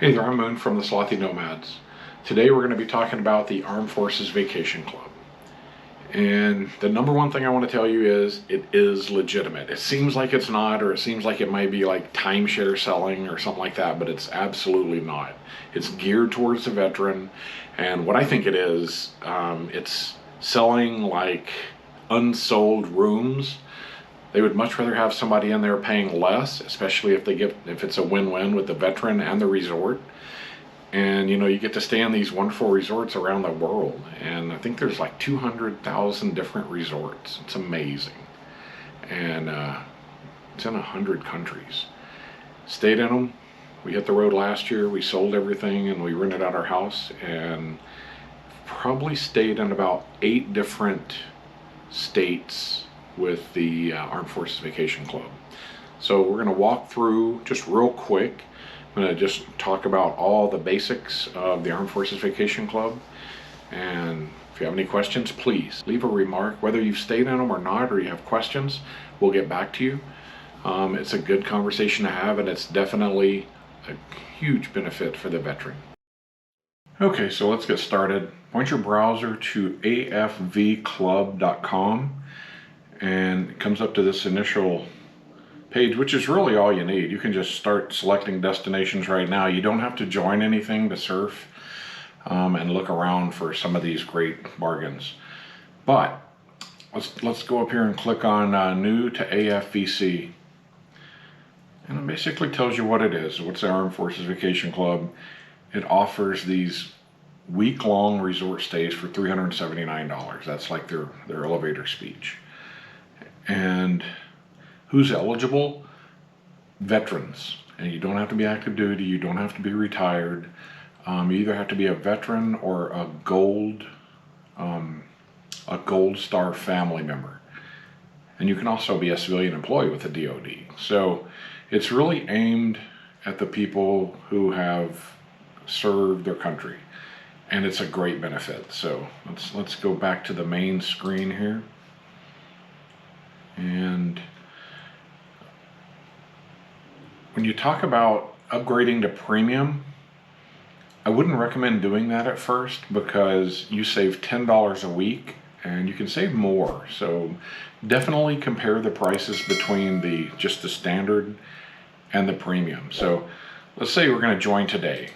Hey there, I'm Moon from the Slothynomads. Today we're going to be talking about the Armed Forces Vacation Club. And the number one thing I want to tell you is it is legitimate. It seems like it's not, or it seems like it might be like timeshare selling or something like that, but it's absolutely not. It's geared towards the veteran, and what I think it is, it's selling like unsold rooms. They would much rather have somebody in there paying less, especially if it's a win-win with the veteran and the resort. And you get to stay in these wonderful resorts around the world. And I think there's like 200,000 different resorts. It's amazing. And it's in 100 countries. Stayed in them. We hit the road last year. We sold everything and we rented out our house. And probably stayed in about 8 different states with the Armed Forces Vacation Club. So we're going to walk through just real quick. I'm going to just talk about all the basics of the Armed Forces Vacation Club. And if you have any questions, please leave a remark. Whether you've stayed in them or not, or you have questions, we'll get back to you. It's a good conversation to have, and it's definitely a huge benefit for the veteran. Okay, so let's get started. Point your browser to afvclub.com. And it comes up to this initial page, which is really all you need. You can just start selecting destinations right now. You don't have to join anything to surf and look around for some of these great bargains. But let's go up here and click on new to AFVC. And it basically tells you what it is. What's the Armed Forces Vacation Club? It offers these week-long resort stays for $379. That's like their elevator speech. And who's eligible? Veterans. And you don't have to be active duty, you don't have to be retired. You either have to be a veteran or a gold star family member. And you can also be a civilian employee with the DoD. So it's really aimed at the people who have served their country. And it's a great benefit. So let's go back to the main screen here. And when you talk about upgrading to premium, I wouldn't recommend doing that at first because you save $10 a week and you can save more. So definitely compare the prices between just the standard and the premium. So let's say we're going to join today.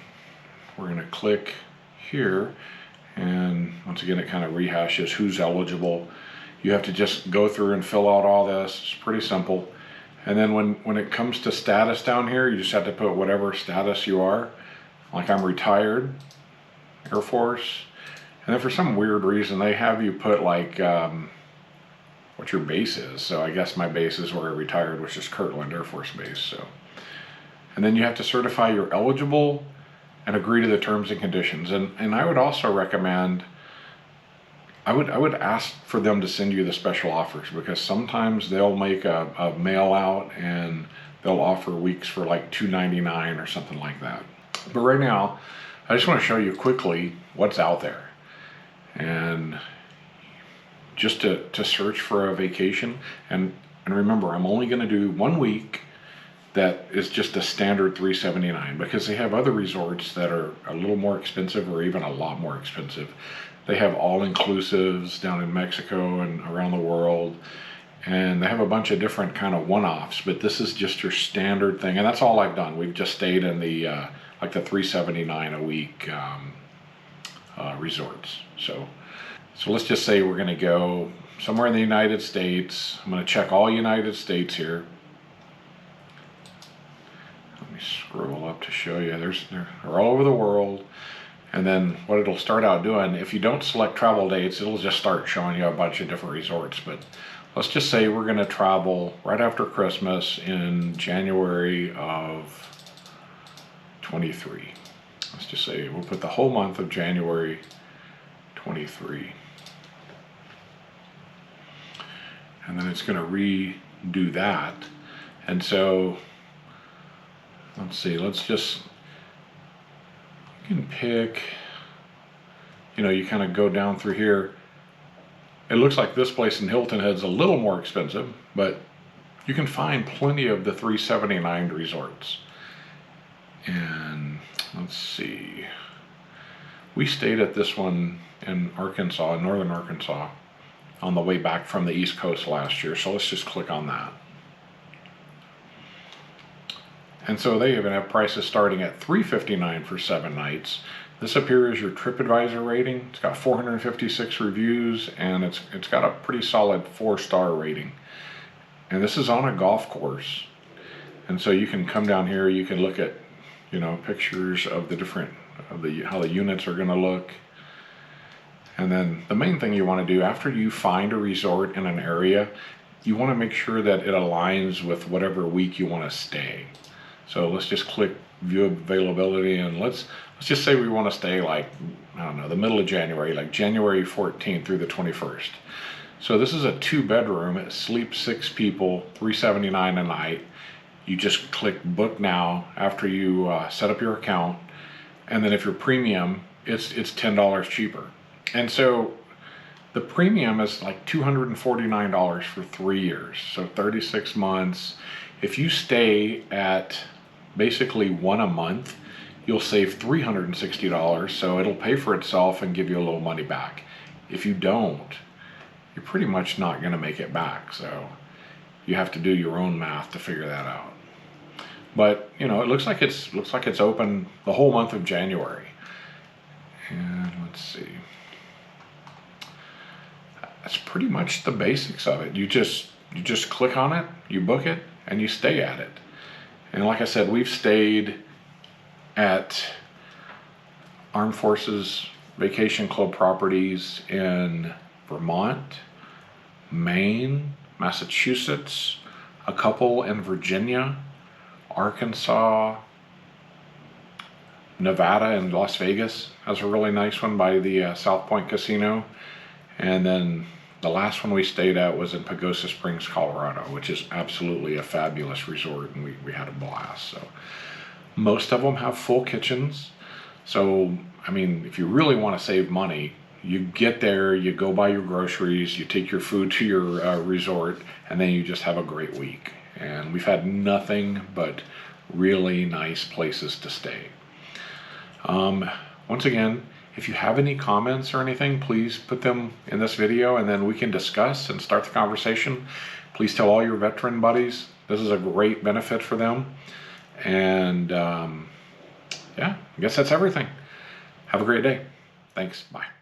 We're going to click here, and once again it kind of rehashes who's eligible. You have to just go through and fill out all this. It's pretty simple. And then when it comes to status down here, you just have to put whatever status you are. Like I'm retired, Air Force. And then for some weird reason, they have you put like what your base is. So I guess my base is where I retired, which is Kirtland Air Force Base. So, and then you have to certify you're eligible and agree to the terms and conditions. And I would also recommend, I would ask for them to send you the special offers, because sometimes they'll make a mail out and they'll offer weeks for like $2.99 or something like that. But right now, I just want to show you quickly what's out there. And just to search for a vacation, and remember, I'm only going to do 1 week that is just a standard $379, because they have other resorts that are a little more expensive or even a lot more expensive. They have all-inclusives down in Mexico and around the world, and they have a bunch of different kind of one-offs, but this is just your standard thing, and that's all I've done. We've just stayed in the like the $379 a week resorts. So let's just say we're going to go somewhere in the United States. I'm going to check all United States here. Let me scroll up to show you. They're all over the world. And then what it'll start out doing, if you don't select travel dates, it'll just start showing you a bunch of different resorts. But let's just say we're going to travel right after Christmas in January of 23. Let's just say we'll put the whole month of January 23. And then it's going to redo that. And so let's see, you can pick, you kind of go down through here. It looks like this place in Hilton Head's a little more expensive, but you can find plenty of the $379 resorts. And let's see. We stayed at this one in Arkansas, in northern Arkansas, on the way back from the East Coast last year. So let's just click on that. And so they even have prices starting at $359 for 7 nights. This up here is your TripAdvisor rating. It's got 456 reviews, and it's got a pretty solid 4-star rating. And this is on a golf course. And so you can come down here, you can look at, you know, pictures of the different, how the units are gonna look. And then the main thing you want to do after you find a resort in an area, you want to make sure that it aligns with whatever week you want to stay. So let's just click view availability, and let's just say we want to stay like, I don't know, the middle of January, like January 14th through the 21st. So this is a 2-bedroom, it sleeps 6 people, $379 a night. You just click book now after you set up your account, and then if you're premium, it's $10 cheaper. And so the premium is like $249 for 3 years, so 36 months. If you stay at basically 1 a month, you'll save $360, so it'll pay for itself and give you a little money back. If you don't, you're pretty much not going to make it back, so you have to do your own math to figure that out. But you know, it looks like it's open the whole month of January. And let's see. That's pretty much the basics of it. You just click on it, you book it, and you stay at it. And like I said, we've stayed at Armed Forces Vacation Club properties in Vermont, Maine, Massachusetts, a couple in Virginia, Arkansas, Nevada, and Las Vegas has a really nice one by the South Point Casino. And then the last one we stayed at was in Pagosa Springs, Colorado, which is absolutely a fabulous resort, and we had a blast. So most of them have full kitchens. So, I mean, if you really want to save money, you get there, you go buy your groceries, you take your food to your resort, and then you just have a great week. And we've had nothing but really nice places to stay. Once again, if you have any comments or anything, please put them in this video, and then we can discuss and start the conversation. Please tell all your veteran buddies. This is a great benefit for them. And yeah, I guess that's everything. Have a great day. Thanks. Bye.